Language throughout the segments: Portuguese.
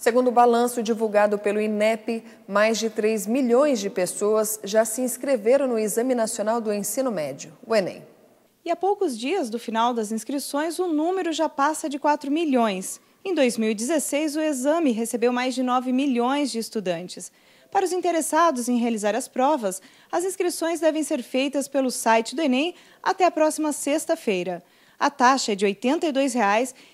Segundo o balanço divulgado pelo INEP, mais de 3 milhões de pessoas já se inscreveram no Exame Nacional do Ensino Médio, o Enem. E a poucos dias do final das inscrições, o número já passa de 4 milhões. Em 2016, o exame recebeu mais de 9 milhões de estudantes. Para os interessados em realizar as provas, as inscrições devem ser feitas pelo site do Enem até a próxima sexta-feira. A taxa é de R$ 82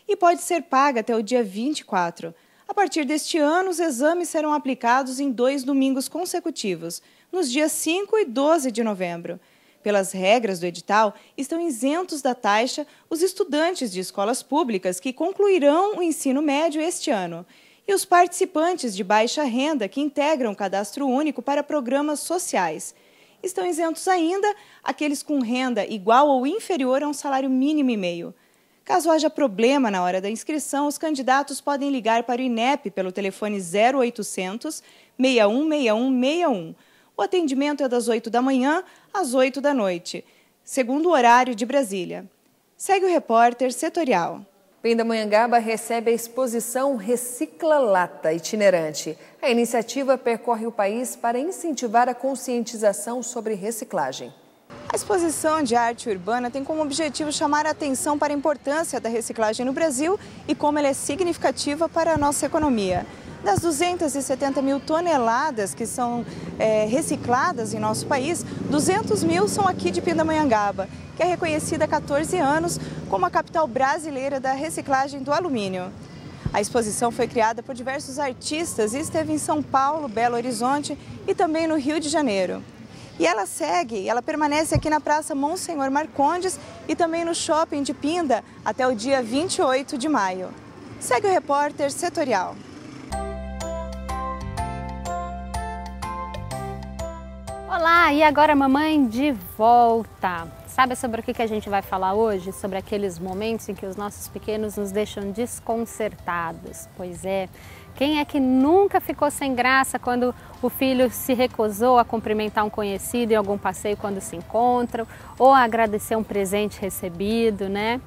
e pode ser paga até o dia 24. A partir deste ano, os exames serão aplicados em 2 domingos consecutivos, nos dias 5 e 12 de novembro. Pelas regras do edital, estão isentos da taxa os estudantes de escolas públicas que concluirão o ensino médio este ano e os participantes de baixa renda que integram o cadastro único para programas sociais. Estão isentos ainda aqueles com renda igual ou inferior a um salário mínimo e meio. Caso haja problema na hora da inscrição, os candidatos podem ligar para o INEP pelo telefone 0800 616161. O atendimento é das 8 da manhã às 8 da noite, segundo o horário de Brasília. Segue o repórter setorial. Pindamonhangaba recebe a exposição Recicla Lata itinerante. A iniciativa percorre o país para incentivar a conscientização sobre reciclagem. A exposição de arte urbana tem como objetivo chamar a atenção para a importância da reciclagem no Brasil e como ela é significativa para a nossa economia. Das 270 mil toneladas que são recicladas em nosso país, 200 mil são aqui de Pindamonhangaba, que é reconhecida há 14 anos como a capital brasileira da reciclagem do alumínio. A exposição foi criada por diversos artistas e esteve em São Paulo, Belo Horizonte e também no Rio de Janeiro. E ela permanece aqui na Praça Monsenhor Marcondes e também no Shopping de Pinda até o dia 28 de maio. Segue o repórter setorial. Olá, e agora mamãe de volta. Sabe sobre o que a gente vai falar hoje? Sobre aqueles momentos em que os nossos pequenos nos deixam desconcertados. Pois é, quem é que nunca ficou sem graça quando o filho se recusou a cumprimentar um conhecido em algum passeio quando se encontram, ou a agradecer um presente recebido, né?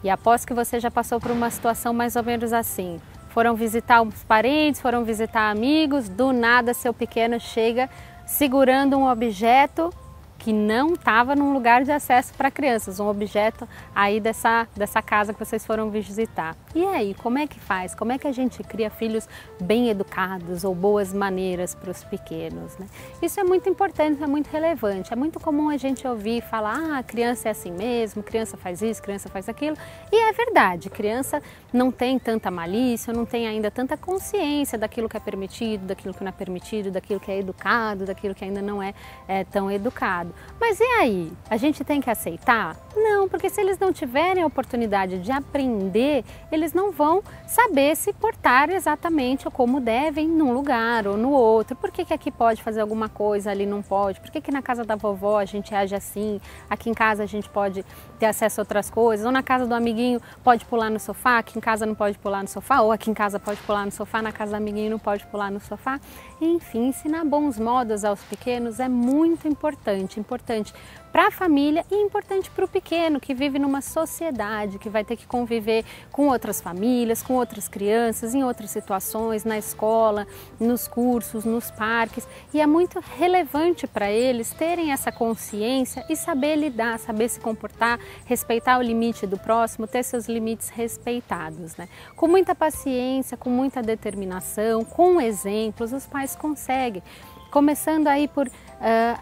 E aposto que você já passou por uma situação mais ou menos assim. Foram visitar os parentes, foram visitar amigos, do nada seu pequeno chega segurando um objeto que não estava num lugar de acesso para crianças, um objeto aí dessa casa que vocês foram visitar. E aí, como é que faz? Como é que a gente cria filhos bem educados ou boas maneiras para os pequenos, né? Isso é muito importante, é muito relevante. É muito comum a gente ouvir falar, a criança é assim mesmo, criança faz isso, criança faz aquilo. E é verdade, criança não tem tanta malícia, não tem ainda tanta consciência daquilo que é permitido, daquilo que não é permitido, daquilo que é educado, daquilo que ainda não é tão educado. Mas e aí? A gente tem que aceitar? Não, porque se eles não tiverem a oportunidade de aprender, eles não vão saber se portar exatamente como devem num lugar ou no outro. Por que aqui pode fazer alguma coisa, ali não pode? Por que na casa da vovó a gente age assim? Aqui em casa a gente pode ter acesso a outras coisas? Ou na casa do amiguinho pode pular no sofá, aqui em casa não pode pular no sofá? Ou aqui em casa pode pular no sofá, na casa do amiguinho não pode pular no sofá? Enfim, ensinar bons modos aos pequenos é muito importante para a família e importante para o pequeno que vive numa sociedade, que vai ter que conviver com outras famílias, com outras crianças, em outras situações, na escola, nos cursos, nos parques. E é muito relevante para eles terem essa consciência e saber lidar, saber se comportar, respeitar o limite do próximo, ter seus limites respeitados, né? Com muita paciência, com muita determinação, com exemplos, os pais conseguem. Começando aí por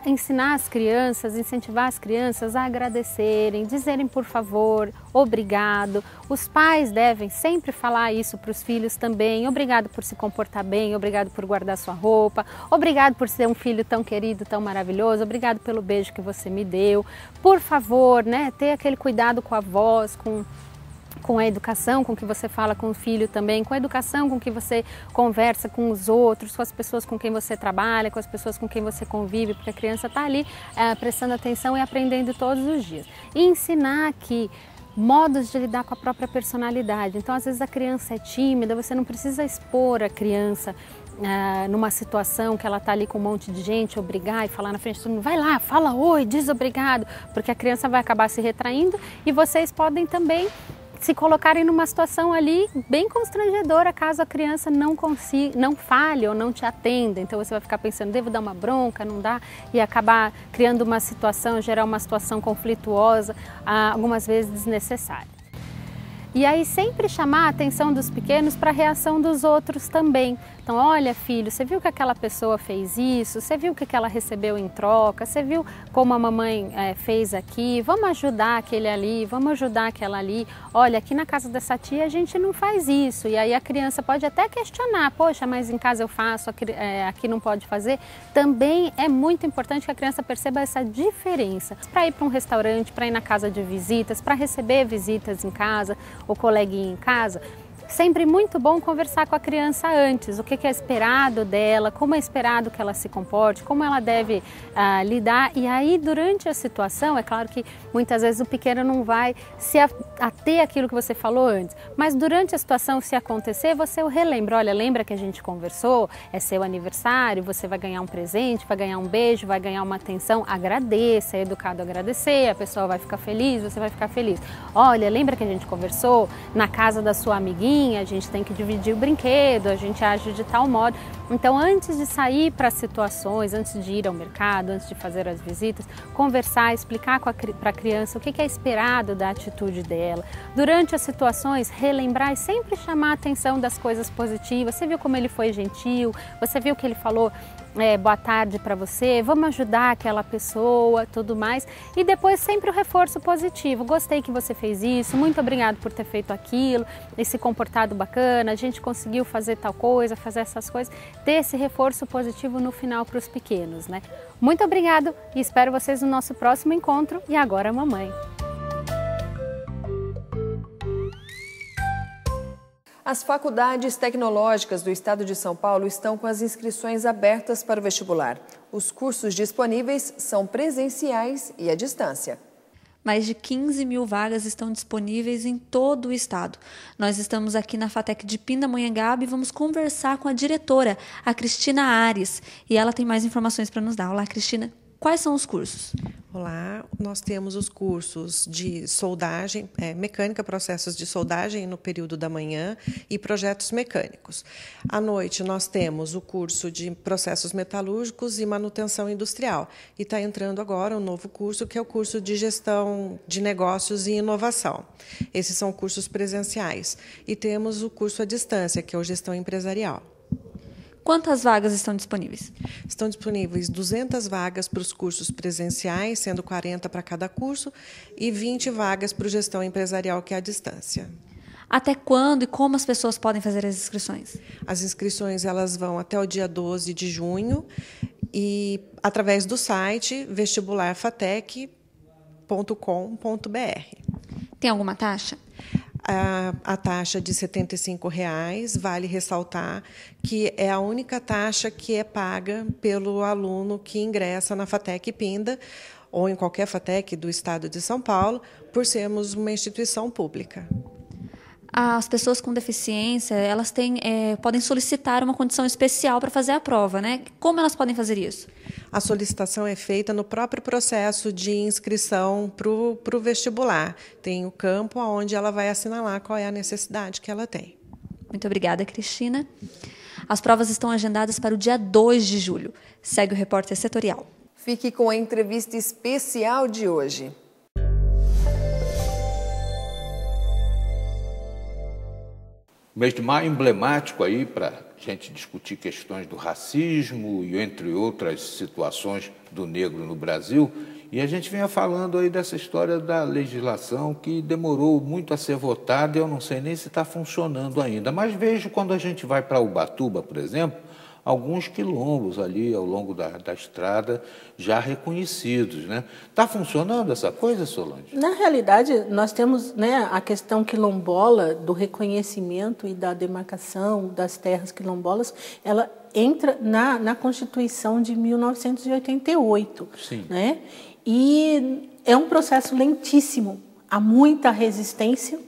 ensinar as crianças, incentivar as crianças a agradecerem, dizerem por favor, obrigado. Os pais devem sempre falar isso para os filhos também. Obrigado por se comportar bem, obrigado por guardar sua roupa, obrigado por ser um filho tão querido, tão maravilhoso, obrigado pelo beijo que você me deu. Por favor, né, ter aquele cuidado com a voz, com a educação com que você fala com o filho também, com a educação com que você conversa com os outros, com as pessoas com quem você trabalha, com as pessoas com quem você convive, porque a criança está ali prestando atenção e aprendendo todos os dias. E ensinar aqui modos de lidar com a própria personalidade. Então, às vezes a criança é tímida, você não precisa expor a criança numa situação que ela está ali com um monte de gente, obrigar e falar na frente de todo mundo, vai lá, fala oi, diz obrigado, porque a criança vai acabar se retraindo e vocês podem também se colocarem numa situação ali bem constrangedora caso a criança não fale ou não te atenda. Então você vai ficar pensando, devo dar uma bronca, não dá? E acabar criando uma situação, gerar uma situação conflituosa, algumas vezes desnecessária. E aí sempre chamar a atenção dos pequenos para a reação dos outros também. Então, olha filho, você viu que aquela pessoa fez isso? Você viu o que ela recebeu em troca? Você viu como a mamãe fez aqui? Vamos ajudar aquele ali, vamos ajudar aquela ali. Olha, aqui na casa dessa tia a gente não faz isso. E aí a criança pode até questionar, poxa, mas em casa eu faço, aqui não pode fazer. Também é muito importante que a criança perceba essa diferença. Para ir para um restaurante, para ir na casa de visitas, para receber visitas em casa, ou coleguinha em casa, sempre muito bom conversar com a criança antes, o que é esperado dela, como é esperado que ela se comporte, como ela deve lidar. E aí durante a situação, é claro que muitas vezes o pequeno não vai se ater àquilo que você falou antes, mas durante a situação, se acontecer, você o relembra, olha, lembra que a gente conversou, é seu aniversário, você vai ganhar um presente, vai ganhar um beijo, vai ganhar uma atenção, agradeça, é educado agradecer, a pessoa vai ficar feliz, você vai ficar feliz. Olha, lembra que a gente conversou na casa da sua amiguinha, a gente tem que dividir o brinquedo, a gente age de tal modo. Então, antes de sair para situações, antes de ir ao mercado, antes de fazer as visitas, conversar, explicar para a criança o que é esperado da atitude dela. Durante as situações, relembrar e sempre chamar a atenção das coisas positivas. Você viu como ele foi gentil? Você viu que ele falou boa tarde para você? Vamos ajudar aquela pessoa, tudo mais. E depois sempre o reforço positivo. Gostei que você fez isso, muito obrigado por ter feito aquilo, esse comportado bacana, a gente conseguiu fazer tal coisa, fazer essas coisas. Ter esse reforço positivo no final para os pequenos, né? Muito obrigado e espero vocês no nosso próximo encontro. E agora, mamãe. As faculdades tecnológicas do estado de São Paulo estão com as inscrições abertas para o vestibular. Os cursos disponíveis são presenciais e à distância. Mais de 15 mil vagas estão disponíveis em todo o estado. Nós estamos aqui na FATEC de Pindamonhangaba e vamos conversar com a diretora, a Cristina Ares. E ela tem mais informações para nos dar. Olá, Cristina. Quais são os cursos? Olá, nós temos os cursos de soldagem, mecânica, processos de soldagem no período da manhã e projetos mecânicos. À noite, nós temos o curso de processos metalúrgicos e manutenção industrial. E está entrando agora um novo curso, que é o curso de gestão de negócios e inovação. Esses são cursos presenciais. E temos o curso à distância, que é o gestão empresarial. Quantas vagas estão disponíveis? Estão disponíveis 200 vagas para os cursos presenciais, sendo 40 para cada curso, e 20 vagas para o gestão empresarial, que é à distância. Até quando e como as pessoas podem fazer as inscrições? As inscrições elas vão até o dia 12 de junho e através do site vestibularfatec.com.br. Tem alguma taxa? A taxa de R$ 75,00, vale ressaltar que é a única taxa que é paga pelo aluno que ingressa na FATEC Pinda ou em qualquer FATEC do estado de São Paulo, por sermos uma instituição pública. As pessoas com deficiência, elas podem solicitar uma condição especial para fazer a prova, né? Como elas podem fazer isso? A solicitação é feita no próprio processo de inscrição para o vestibular. Tem o campo onde ela vai assinalar qual é a necessidade que ela tem. Muito obrigada, Cristina. As provas estão agendadas para o dia 2 de julho. Segue o repórter setorial. Fique com a entrevista especial de hoje. O mês de maio emblemático aí para a gente discutir questões do racismo e entre outras situações do negro no Brasil. E a gente vinha falando aí dessa história da legislação que demorou muito a ser votada e eu não sei nem se está funcionando ainda. Mas vejo quando a gente vai para Ubatuba, por exemplo, alguns quilombos ali ao longo da estrada já reconhecidos, né? Está funcionando essa coisa, Solange? Na realidade, nós temos, né, a questão quilombola do reconhecimento e da demarcação das terras quilombolas, ela entra na Constituição de 1988. Sim. Né? E é um processo lentíssimo, há muita resistência,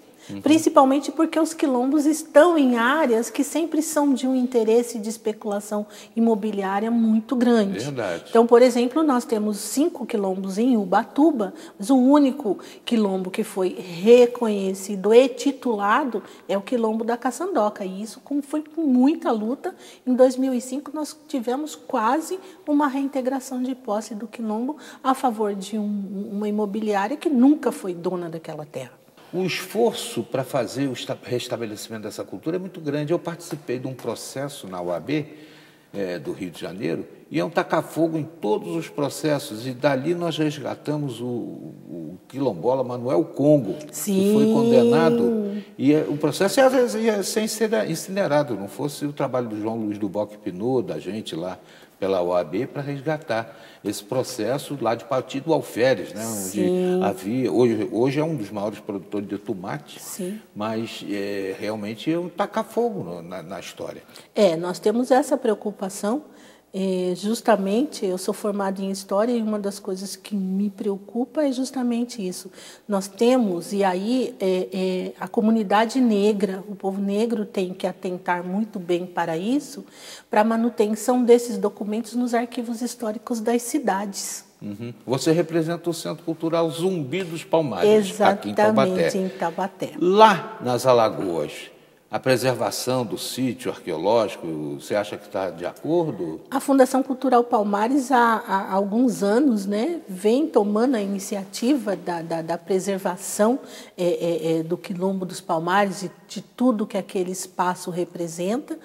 Principalmente porque os quilombos estão em áreas que sempre são de um interesse de especulação imobiliária muito grande. Verdade. Então, por exemplo, nós temos 5 quilombos em Ubatuba, mas o único quilombo que foi reconhecido e titulado é o quilombo da Caçandoca. E isso foi com muita luta. Em 2005, nós tivemos quase uma reintegração de posse do quilombo a favor de uma imobiliária que nunca foi dona daquela terra. O esforço para fazer o restabelecimento dessa cultura é muito grande. Eu participei de um processo na UAB do Rio de Janeiro, e é um tacar-fogo em todos os processos, e dali nós resgatamos o quilombola Manuel Congo, Sim. que foi condenado, e o processo ia ser incinerado, não fosse o trabalho do João Luiz do Boc Pinot, da gente lá pela OAB, para resgatar esse processo lá de Partido Alferes, né, onde havia, hoje é um dos maiores produtores de tomate, Sim. mas realmente é um tacar-fogo na história. Nós temos essa preocupação. Justamente, eu sou formada em História e uma das coisas que me preocupa é justamente isso. Nós temos, e aí a comunidade negra, o povo negro tem que atentar muito bem para isso, para a manutenção desses documentos nos arquivos históricos das cidades. Uhum. Você representa o Centro Cultural Zumbi dos Palmares, aqui em Taubaté. Exatamente, em Taubaté. Lá nas Alagoas, a preservação do sítio arqueológico, você acha que está de acordo? A Fundação Cultural Palmares, há alguns anos, né, vem tomando a iniciativa da preservação do Quilombo dos Palmares e de tudo que aquele espaço representa.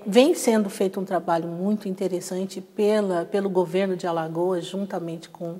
Vem sendo feito um trabalho muito interessante pelo governo de Alagoas, juntamente com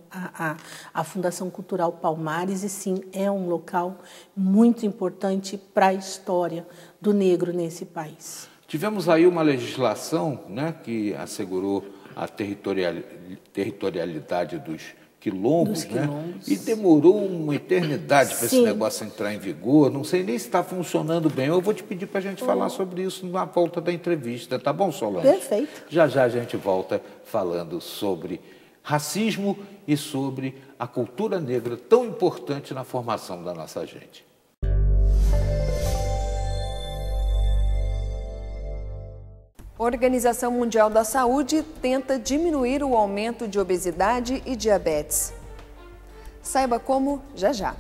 a Fundação Cultural Palmares, e sim, é um local muito importante para a história do negro nesse país. Tivemos aí uma legislação, né, que assegurou a territorialidade dos quilombos, né? E demorou uma eternidade para esse negócio entrar em vigor. Não sei nem se está funcionando bem. Eu vou te pedir para a gente falar sobre isso na volta da entrevista, tá bom, Solange? Perfeito. Já a gente volta falando sobre racismo e sobre a cultura negra tão importante na formação da nossa gente. A Organização Mundial da Saúde tenta diminuir o aumento de obesidade e diabetes. Saiba como já já.